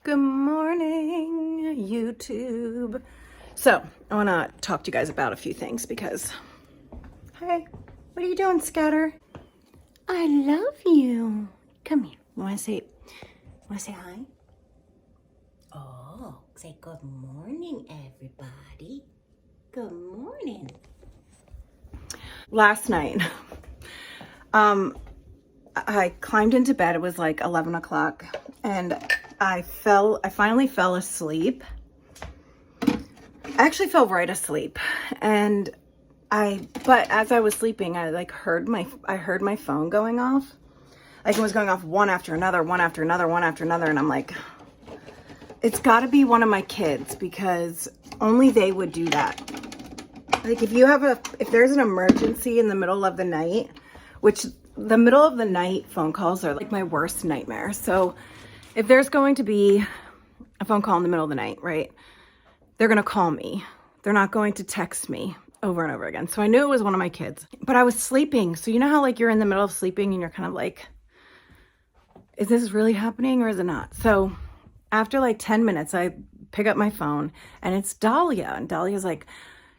Good morning, YouTube. So, I want to talk to you guys about a few things because, hey, what are you doing, Scatter? I love you. Come here. Want to say hi? Oh, say good morning, everybody. Good morning. Last night, I climbed into bed. It was like 11 o'clock and I finally fell asleep. I actually fell right asleep. But as I was sleeping, I heard my phone going off. Like it was going off one after another. And I'm like, it's gotta be one of my kids because only they would do that. Like if there's an emergency in the middle of the night, which the middle of the night phone calls are like my worst nightmare. So if there's going to be a phone call in the middle of the night, right? They're going to call me. They're not going to text me over and over again. So I knew it was one of my kids, but I was sleeping. So you know how like you're in the middle of sleeping and you're kind of like, is this really happening or is it not? So after like 10 minutes, I pick up my phone and it's Dahlia. And Dahlia's like,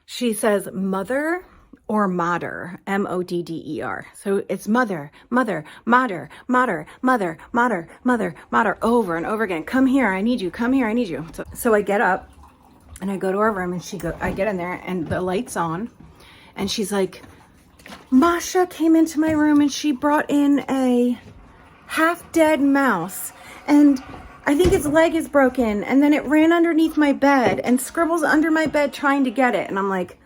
she says, mother or mater, M-O-D-D-E-R. So it's mother, mater, over and over again. Come here, I need you. Come here, I need you. So I get up and I go to her room and I get in there and the light's on. And she's like, Masha came into my room and she brought in a half-dead mouse. And I think its leg is broken. And then it ran underneath my bed and Scribble's under my bed trying to get it. And I'm like,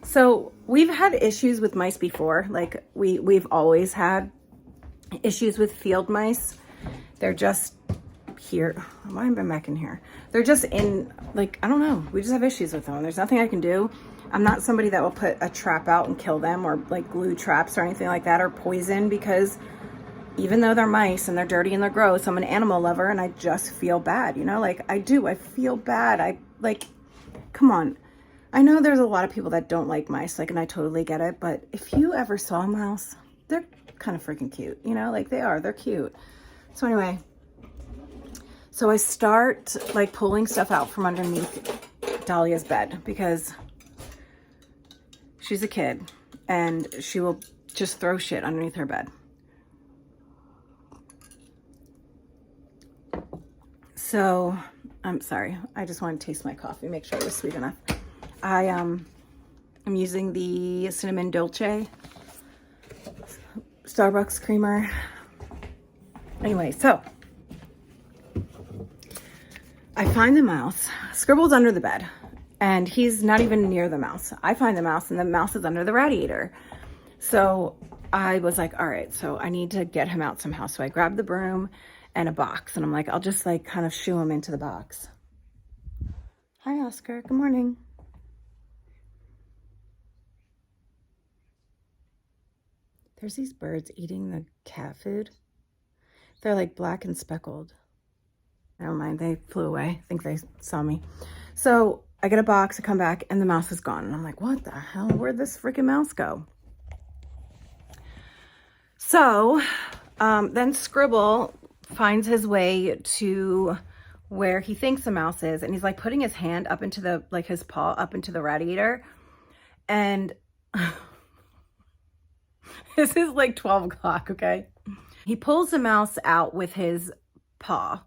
so we've had issues with mice before. Like we've always had issues with field mice. They're just here. Why am I back in here? They're just in, like, I don't know. We just have issues with them. There's nothing I can do. I'm not somebody that will put a trap out and kill them or like glue traps or anything like that or poison, because even though they're mice and they're dirty and they're gross, I'm an animal lover and I just feel bad, you know, like I feel bad. Come on. I know there's a lot of people that don't like mice, like, and I totally get it, but if you ever saw a mouse, they're kind of freaking cute, you know, like they're cute. So anyway, so I start like pulling stuff out from underneath Dahlia's bed because she's a kid and she will just throw shit underneath her bed. So, I'm sorry. I just want to taste my coffee, make sure it was sweet enough. I'm using the Cinnamon Dolce Starbucks creamer. Anyway, so I find the mouse. Scribble's under the bed and he's not even near the mouse. I find the mouse and the mouse is under the radiator. So I was like, all right, so I need to get him out somehow. So I grabbed the broom and a box and I'm like, I'll just like kind of shoo him into the box. Hi, Oscar. Good morning. There's these birds eating the cat food. They're like black and speckled. Never mind, they flew away. I think they saw me. So I get a box, I come back, and the mouse is gone. And I'm like, what the hell? Where'd this freaking mouse go? So then Scribble finds his way to where he thinks the mouse is. And he's like putting his hand up into the, like his paw up into the radiator. And this is like 12 o'clock, okay? He pulls the mouse out with his paw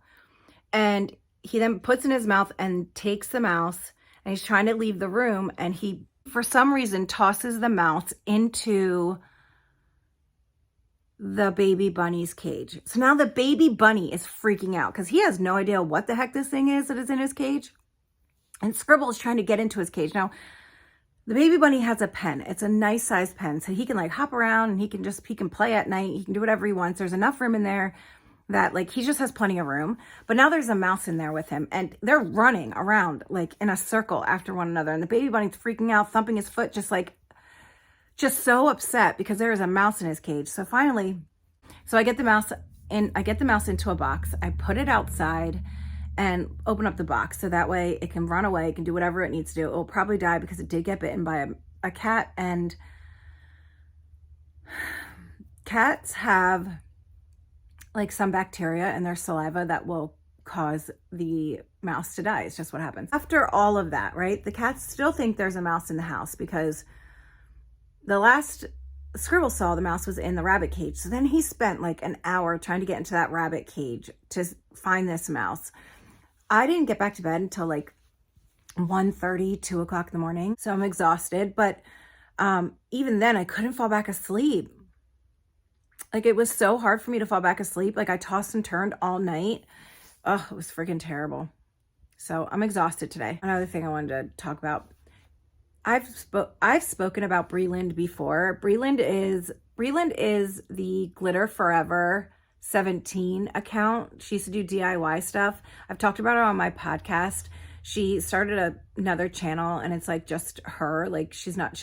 and he then puts in his mouth and takes the mouse and he's trying to leave the room and he, for some reason, tosses the mouse into the baby bunny's cage. So now the baby bunny is freaking out because he has no idea what the heck this thing is that is in his cage. And Scribble is trying to get into his cage. Now, the baby bunny has a pen. It's a nice sized pen. So he can like hop around and he can play at night. He can do whatever he wants. There's enough room in there that like he just has plenty of room. But now there's a mouse in there with him and they're running around like in a circle after one another. And the baby bunny's freaking out, thumping his foot, just so upset because there is a mouse in his cage. So finally, I get the mouse into a box. I put it outside and open up the box so that way it can run away, it can do whatever it needs to do. It will probably die because it did get bitten by a cat, and cats have like some bacteria in their saliva that will cause the mouse to die. It's just what happens. After all of that, right? The cats still think there's a mouse in the house because the last Scribble saw the mouse was in the rabbit cage. So then he spent like an hour trying to get into that rabbit cage to find this mouse. I didn't get back to bed until like 1:30, 2 o'clock in the morning. So I'm exhausted, but even then I couldn't fall back asleep. Like it was so hard for me to fall back asleep. Like I tossed and turned all night. Oh, it was freaking terrible. So I'm exhausted today. Another thing I wanted to talk about. I've spoken about Breland before. Breland is the Glitter Forever 17 account. She used to do DIY stuff. I've talked about her on my podcast. She started another channel and it's like just her. Like she's not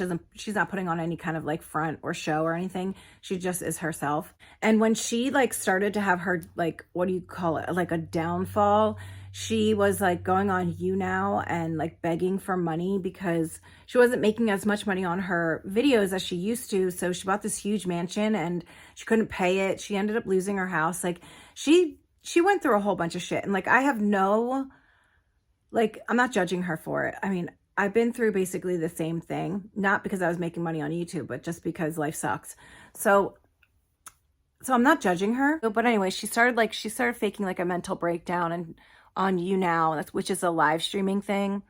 putting on any kind of like front or show or anything. She just is herself. And when she like started to have her like, what do you call it? Like a downfall, she was like going on YouNow and like begging for money because she wasn't making as much money on her videos as she used to. So she bought this huge mansion and she couldn't pay it. She ended up losing her house. Like she went through a whole bunch of shit. And like, I have no, like, I'm not judging her for it. I mean, I've been through basically the same thing, not because I was making money on YouTube, but just because life sucks. So I'm not judging her. But anyway, she started faking like a mental breakdown and on YouNow, which is a live streaming thing,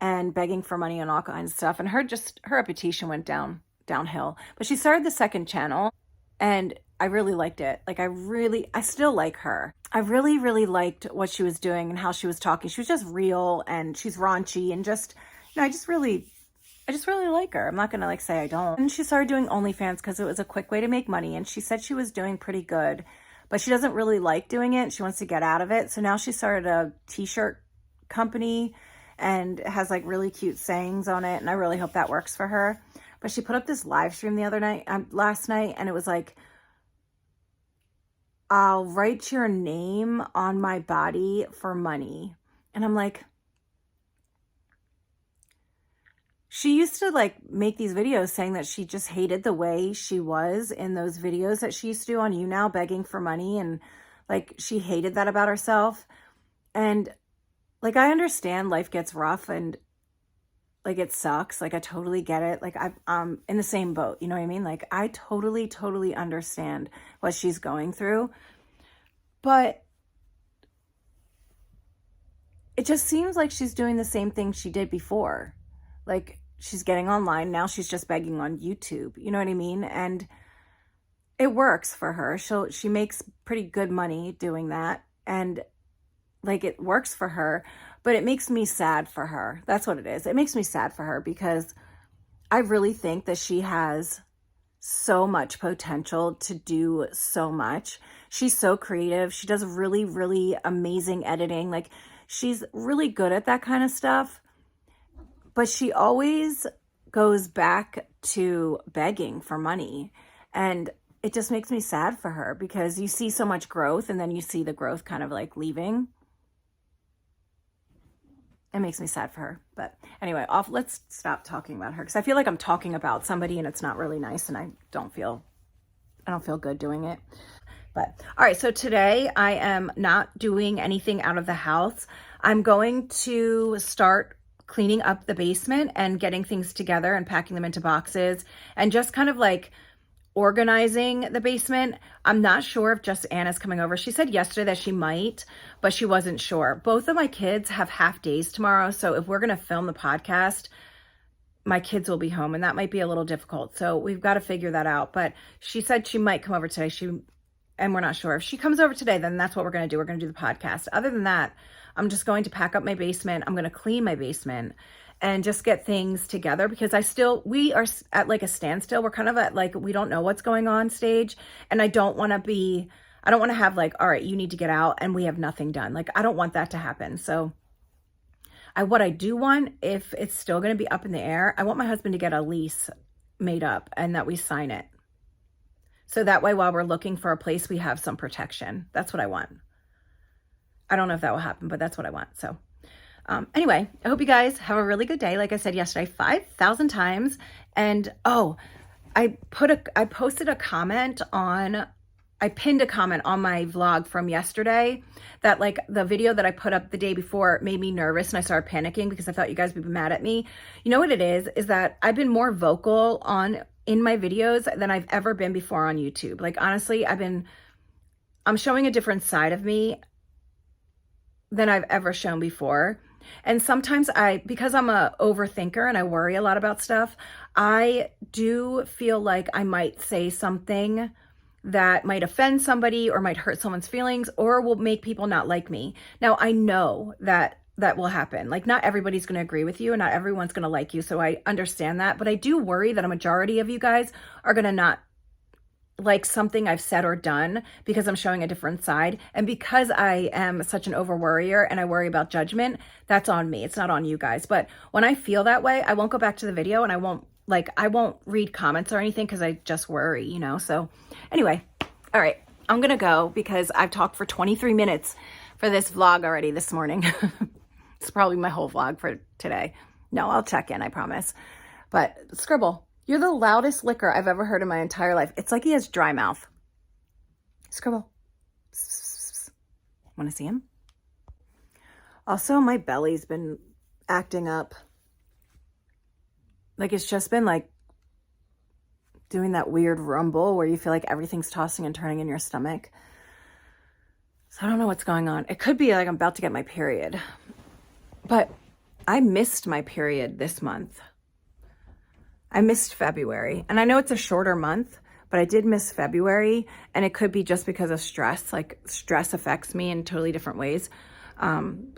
and begging for money and all kinds of stuff. And her reputation went downhill. But she started the second channel and I really liked it. Like I still like her. I really, really liked what she was doing and how she was talking. She was just real and she's raunchy and just, you know, I just really like her. I'm not going to like say I don't. And she started doing OnlyFans because it was a quick way to make money. And she said she was doing pretty good, but she doesn't really like doing it. She wants to get out of it. So now she started a t-shirt company and it has like really cute sayings on it. And I really hope that works for her. But she put up this live stream last night, and it was like, I'll write your name on my body for money. And I'm like, she used to like make these videos saying that she just hated the way she was in those videos that she used to do on YouNow begging for money. And like, she hated that about herself. And like, I understand life gets rough and like, it sucks. Like, I totally get it. Like, I'm in the same boat. You know what I mean? Like, I totally understand what she's going through. But it just seems like she's doing the same thing she did before. Like, she's getting online. Now she's just begging on YouTube. You know what I mean? And it works for her. She makes pretty good money doing that. And like, it works for her. But it makes me sad for her. That's what it is. It makes me sad for her because I really think that she has so much potential to do so much. She's so creative. She does really, really amazing editing. Like, she's really good at that kind of stuff. But she always goes back to begging for money. And it just makes me sad for her because you see so much growth and then you see the growth kind of like leaving. It makes me sad for her. But anyway, let's stop talking about her because I feel like I'm talking about somebody and it's not really nice and I don't feel good doing it. But all right, so today I am not doing anything out of the house. I'm going to start cleaning up the basement and getting things together and packing them into boxes and just kind of like organizing the basement. I'm not sure if just Anna's coming over. She said yesterday that she might, but she wasn't sure. Both of my kids have half days tomorrow. So if we're going to film the podcast, my kids will be home and that might be a little difficult. So we've got to figure that out. But she said she might come over today. And we're not sure. If she comes over today, then that's what we're going to do. We're going to do the podcast. Other than that, I'm just going to pack up my basement. I'm going to clean my basement and just get things together because we are at like a standstill. We're kind of at like, we don't know what's going on stage. And I don't want to have like, all right, you need to get out and we have nothing done. Like, I don't want that to happen. So what I do want, if it's still going to be up in the air, I want my husband to get a lease made up and that we sign it. So that way, while we're looking for a place, we have some protection. That's what I want. I don't know if that will happen, but that's what I want. So anyway, I hope you guys have a really good day. Like I said yesterday, 5,000 times. And I posted a comment on I pinned a comment on my vlog from yesterday that like the video that I put up the day before made me nervous and I started panicking because I thought you guys would be mad at me. You know what it is that I've been more vocal in my videos than I've ever been before on YouTube. Like honestly, I'm showing a different side of me than I've ever shown before. And sometimes because I'm a overthinker and I worry a lot about stuff, I do feel like I might say something that might offend somebody or might hurt someone's feelings or will make people not like me. Now, I know that will happen. Like not everybody's going to agree with you and not everyone's going to like you. So I understand that, but I do worry that a majority of you guys are going to not like something I've said or done because I'm showing a different side. And because I am such an over worrier and I worry about judgment, that's on me. It's not on you guys. But when I feel that way, I won't go back to the video and I won't read comments or anything because I just worry, you know? So anyway, all right, I'm going to go because I've talked for 23 minutes for this vlog already this morning. It's probably my whole vlog for today. No, I'll check in, I promise. But Scribble, you're the loudest licker I've ever heard in my entire life. It's like he has dry mouth. Scribble. Want to see him? Also, my belly's been acting up. Like it's just been like doing that weird rumble where you feel like everything's tossing and turning in your stomach. So I don't know what's going on. It could be like I'm about to get my period. But I missed my period this month. I missed February. And I know it's a shorter month, but I did miss February. And it could be just because of stress. Like stress affects me in totally different ways.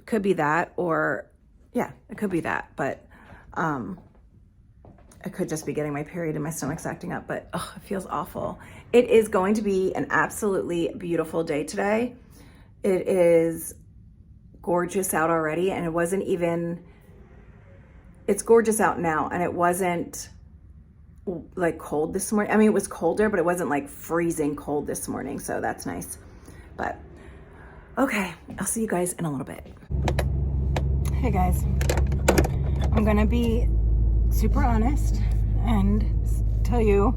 Could be that or, yeah, it could be that. But I could just be getting my period and my stomach's acting up. But it feels awful. It is going to be an absolutely beautiful day today. It is gorgeous out already. And it wasn't even, it's gorgeous out now. And it wasn't like cold this morning. I mean, it was colder, but it wasn't like freezing cold this morning. So that's nice. But okay, I'll see you guys in a little bit. Hey guys, I'm gonna be super honest and tell you,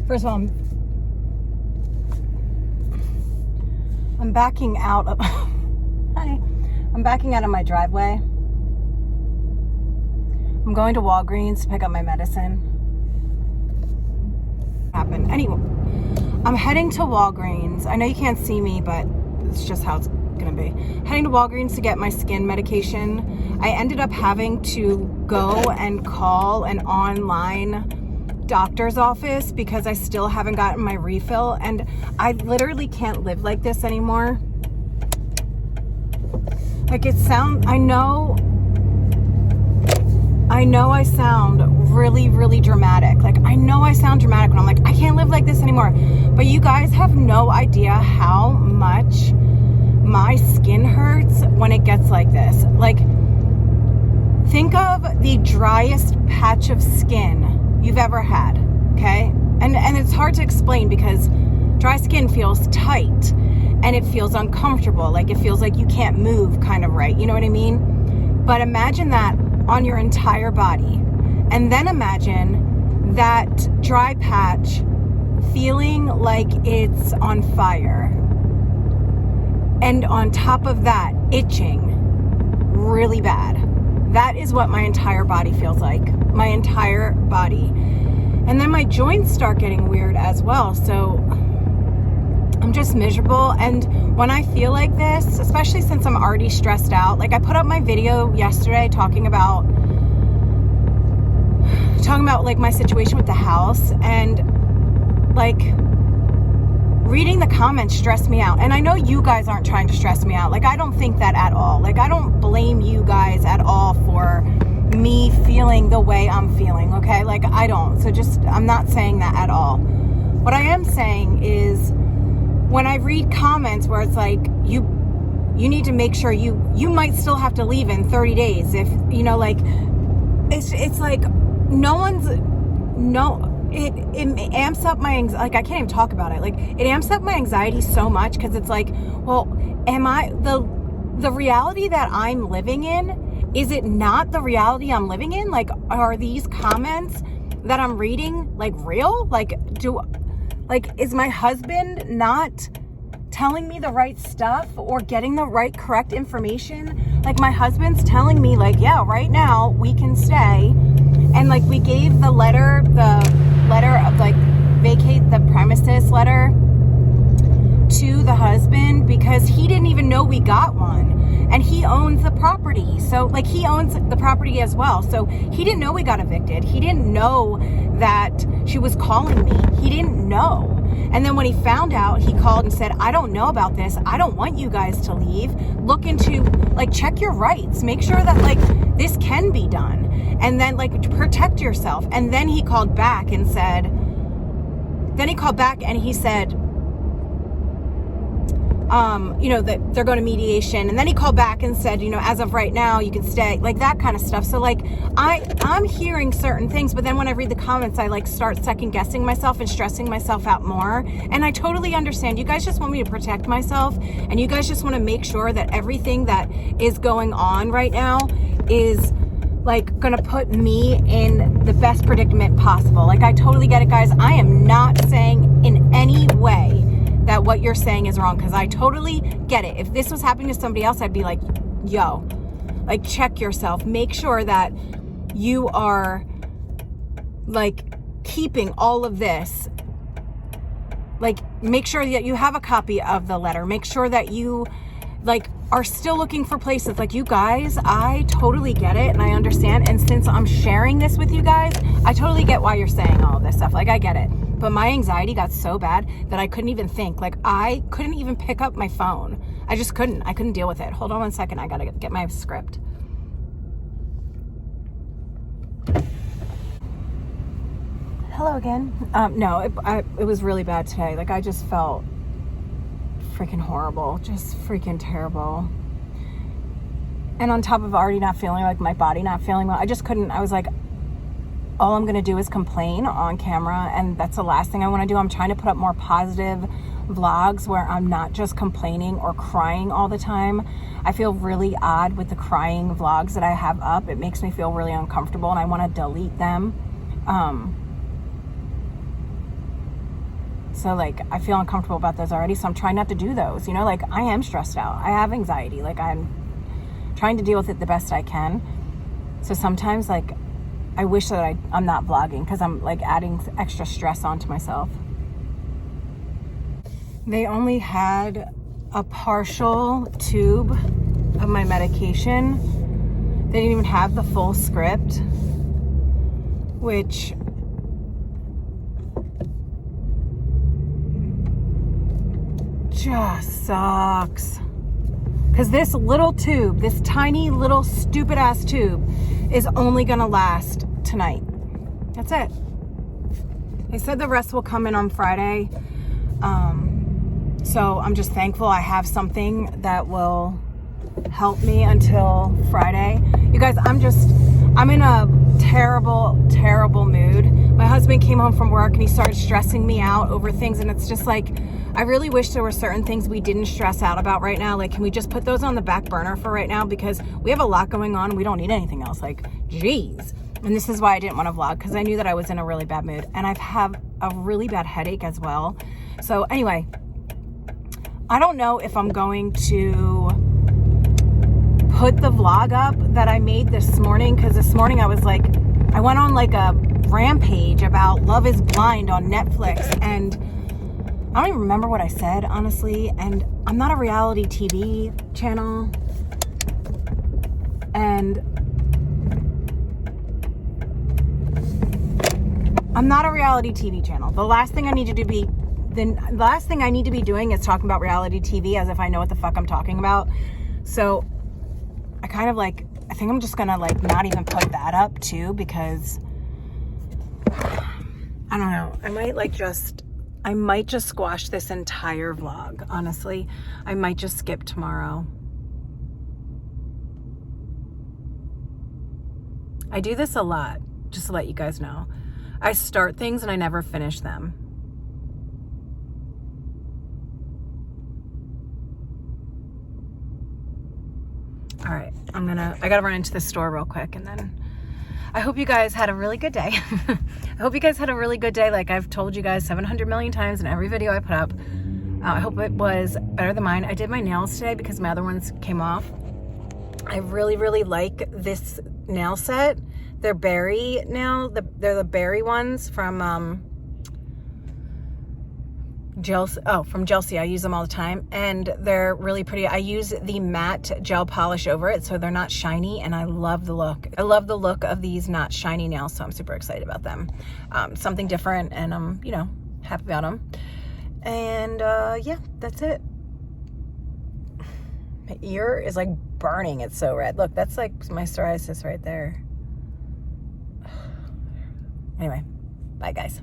first of all, I'm backing out of, hi, I'm backing out of my driveway. I'm going to Walgreens to pick up my medicine. Happened. Anyway, I'm heading to Walgreens. I know you can't see me, but it's just how it's gonna be. Heading to Walgreens to get my skin medication. I ended up having to go and call an online doctor's office because I still haven't gotten my refill, and I literally can't live like this anymore. Like I know I sound really, really dramatic. Like, I know I sound dramatic when I'm like, I can't live like this anymore. But you guys have no idea how much my skin hurts when it gets like this. Like, think of the driest patch of skin you've ever had, okay? And it's hard to explain because dry skin feels tight and it feels uncomfortable. Like, it feels like you can't move kind of right. You know what I mean? But imagine that on your entire body. And then imagine that dry patch feeling like it's on fire. And on top of that, itching really bad. That is what my entire body feels like. My entire body. And then my joints start getting weird as well. So I'm just miserable. And when I feel like this, especially since I'm already stressed out, like I put up my video yesterday talking about like my situation with the house, and like reading the comments stressed me out. And I know you guys aren't trying to stress me out. Like, I don't think that at all. Like, I don't blame you guys at all for me feeling the way I'm feeling, okay? Like, I don't. So I'm not saying that at all. What I am saying is, when I read comments where it's like, you need to make sure you might still have to leave in 30 days if, you know, like, it's like, it amps up my anxiety. Like, I can't even talk about it. Like, it amps up my anxiety so much because it's like, well, am I, the reality that I'm living in, is it not the reality I'm living in? Like, are these comments that I'm reading, like, real? Like, Like, is my husband not telling me the right stuff or getting the right correct information? Like, my husband's telling me, like, yeah, right now we can stay. And like, we gave the letter of like vacate the premises letter to the husband because he didn't even know we got one. And he owns the property. So like, he owns the property as well. So he didn't know we got evicted. He didn't know that she was calling me. He didn't know. And then when he found out, he called and said, I don't know about this. I don't want you guys to leave. Look into, like, check your rights. Make sure that, like, this can be done. And then, like, protect yourself. And then he called back and said, you know, that they're going to mediation. And then he called back and said, you know, as of right now, you can stay, like that kind of stuff. So like, I'm hearing certain things, but then when I read the comments, I like start second guessing myself and stressing myself out more. And I totally understand. You guys just want me to protect myself, and you guys just want to make sure that everything that is going on right now is like gonna put me in the best predicament possible. Like, I totally get it, guys. I am not saying in any way that what you're saying is wrong, because I totally get it. If this was happening to somebody else, I'd be like, yo, like, check yourself. Make sure that you are like keeping all of this. Like, make sure that you have a copy of the letter. Make sure that you like are still looking for places. Like, you guys, I totally get it and I understand. And since I'm sharing this with you guys, I totally get why you're saying all of this stuff. Like, I get it. But my anxiety got so bad that I couldn't even think. Like, I couldn't even pick up my phone. I just couldn't. I couldn't deal with it. Hold on one second. I gotta get my script. Hello again. No, it was really bad today. Like, I just felt freaking horrible. Just freaking terrible. And on top of already not feeling, like, my body not feeling well, I just couldn't. I was like, all I'm going to do is complain on camera, and that's the last thing I want to do. I'm trying to put up more positive vlogs where I'm not just complaining or crying all the time. I feel really odd with the crying vlogs that I have up. It makes me feel really uncomfortable, and I want to delete them. So like, I feel uncomfortable about those already, so I'm trying not to do those. You know, like, I am stressed out. I have anxiety. Like, I'm trying to deal with it the best I can. So sometimes, like, I wish that I'm not vlogging, because I'm like adding extra stress onto myself. They only had a partial tube of my medication. They didn't even have the full script, which just sucks. Because this little tube, this tiny little stupid ass tube, is only gonna last tonight. That's it. They said the rest will come in on Friday. So I'm just thankful I have something that will help me until Friday. You guys, I'm in a terrible, terrible mood. My husband came home from work and he started stressing me out over things, and it's just like, I really wish there were certain things we didn't stress out about right now. Like, can we just put those on the back burner for right now? Because we have a lot going on and we don't need anything else. Like, geez. And this is why I didn't want to vlog, because I knew that I was in a really bad mood. And I've had a really bad headache as well. So anyway, I don't know if I'm going to put the vlog up that I made this morning, because this morning I was like, I went on like a rampage about Love is Blind on Netflix, and I don't even remember what I said, honestly. And I'm not a reality TV channel, and I'm not a reality TV channel. The last thing I need to be doing is talking about reality TV as if I know what the fuck I'm talking about. So I kind of like, I think I'm just gonna like not even put that up too, because I don't know. I might just squash this entire vlog. Honestly, I might just skip tomorrow. I do this a lot, just to let you guys know. I start things and I never finish them. All right, I gotta run into the store real quick, and then I hope you guys had a really good day. I hope you guys had a really good day, like I've told you guys 700 million times in every video I put up. I hope it was better than mine. I did my nails today because my other ones came off. I really, really like this nail set. They're berry nail. They're the berry ones from from Chelsea. I use them all the time, and they're really pretty. I use the matte gel polish over it, so they're not shiny, and I love the look. I love the look of these not shiny nails, so I'm super excited about them. Something different, and I'm, you know, happy about them. And yeah, that's it. My ear is like burning. It's so red. Look, that's like my psoriasis right there. Anyway, bye guys.